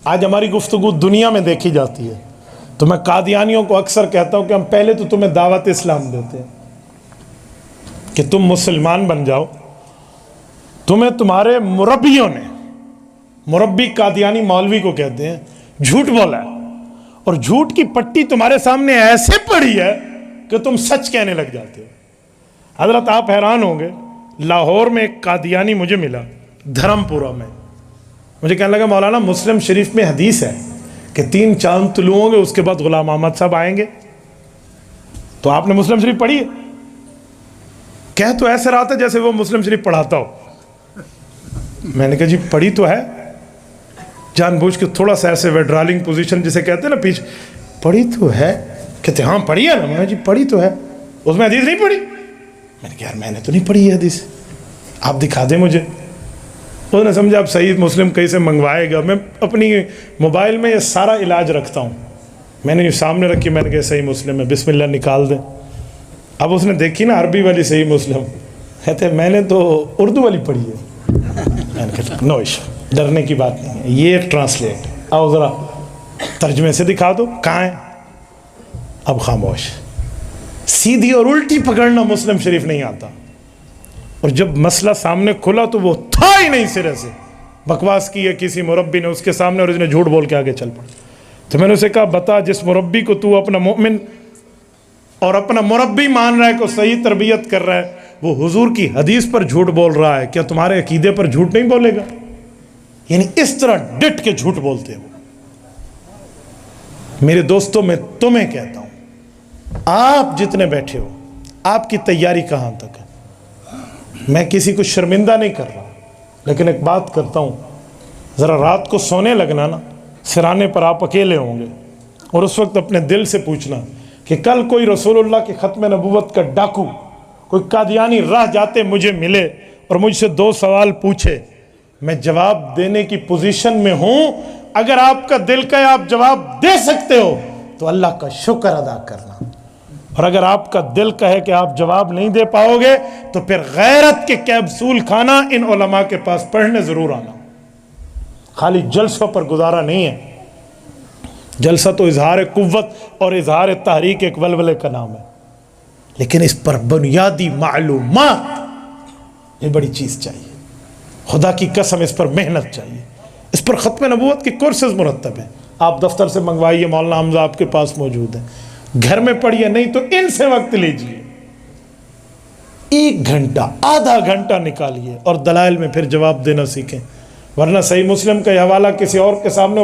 آج ہماری گفتگو دنیا میں دیکھی جاتی ہے، تو میں قادیانیوں کو اکثر کہتا ہوں کہ ہم پہلے تو تمہیں دعوت اسلام دیتے ہیں کہ تم مسلمان بن جاؤ. تمہیں تمہارے مربیوں نے، مربی قادیانی مولوی کو کہتے ہیں، جھوٹ بولا ہے، اور جھوٹ کی پٹی تمہارے سامنے ایسے پڑی ہے کہ تم سچ کہنے لگ جاتے ہو. حضرت آپ حیران ہوں گے، لاہور میں ایک قادیانی مجھے ملا، دھرم پورہ میں. مجھے کہنے لگا مولانا مسلم شریف میں حدیث ہے کہ 3 چاند طلوع ہوں گے اس کے بعد غلام احمد صاحب آئیں گے، تو آپ نے مسلم شریف پڑھی ہے؟ کہہ تو ایسے رہا تھا جیسے وہ مسلم شریف پڑھاتا ہو. میں نے کہا جی پڑھی تو ہے، جان بوجھ کے تھوڑا سا ایسے ویڈرالنگ پوزیشن جسے کہتے ہیں نا پیچھے، پڑھی تو ہے. کہتے ہاں پڑھی ہے نا. میں جی پڑھی تو ہے، اس میں حدیث نہیں پڑھی. میں نے کہا یار میں نے تو نہیں پڑھی ہے حدیث، آپ دکھا دیں مجھے. اس نے سمجھا آپ صحیح مسلم کہیں سے منگوائے گا. میں اپنی موبائل میں یہ سارا علاج رکھتا ہوں، میں نے یہ سامنے رکھی، میں نے کہا صحیح مسلم ہے، بسم اللہ نکال دیں. اب اس نے دیکھی نا عربی والی صحیح مسلم، کہتے میں نے تو اردو والی پڑھی ہے. میں نے کہا نو ایشو، ڈرنے کی بات نہیں ہے، یہ ٹرانسلیٹ، آؤ ذرا ترجمے سے دکھا دو کہاں ہے. اب خاموش. سیدھی اور الٹی پکڑنا مسلم شریف نہیں آتا، اور جب مسئلہ سامنے کھلا تو وہ تھا ہی نہیں، سرے سے بکواس کی ہے کسی مربی نے اس کے سامنے اور اس نے جھوٹ بول کے آگے چل پڑا. تو میں نے اسے کہا بتا، جس مربی کو تو اپنا مومن اور اپنا مربی مان رہا ہے، کو صحیح تربیت کر رہا ہے، وہ حضور کی حدیث پر جھوٹ بول رہا ہے، کیا تمہارے عقیدے پر جھوٹ نہیں بولے گا؟ یعنی اس طرح ڈٹ کے جھوٹ بولتے ہیں. میرے دوستوں میں تمہیں کہتا ہوں، آپ جتنے بیٹھے ہو، آپ کی تیاری کہاں تک ہے؟ میں کسی کو شرمندہ نہیں کر رہا، لیکن ایک بات کرتا ہوں، ذرا رات کو سونے لگنا نا، سرانے پر آپ اکیلے ہوں گے، اور اس وقت اپنے دل سے پوچھنا کہ کل کوئی رسول اللہ کے ختم نبوت کا ڈاکو، کوئی قادیانی راہ جاتے مجھے ملے اور مجھ سے 2 سوال پوچھے، میں جواب دینے کی پوزیشن میں ہوں. اگر آپ کا دل کا آپ جواب دے سکتے ہو تو اللہ کا شکر ادا کرنا، اور اگر آپ کا دل کہے کہ آپ جواب نہیں دے پاؤ گے تو پھر غیرت کے کیپسول کھانا، ان علماء کے پاس پڑھنے ضرور آنا. خالی جلسوں پر گزارا نہیں ہے. جلسہ تو اظہار قوت اور اظہار تحریک ایک ولولے کا نام ہے، لیکن اس پر بنیادی معلومات، یہ بڑی چیز چاہیے. خدا کی قسم اس پر محنت چاہیے. اس پر ختم نبوت کی کورسز مرتب ہیں، آپ دفتر سے منگوائیے، مولانا حمزہ آپ کے پاس موجود ہیں، گھر میں پڑھیے، نہیں تو ان سے وقت لیجیے، 1 گھنٹہ آدھا گھنٹہ نکالیے اور دلائل میں پھر جواب دینا سیکھیں. ورنہ صحیح مسلم کا یہ حوالہ کسی اور کے سامنے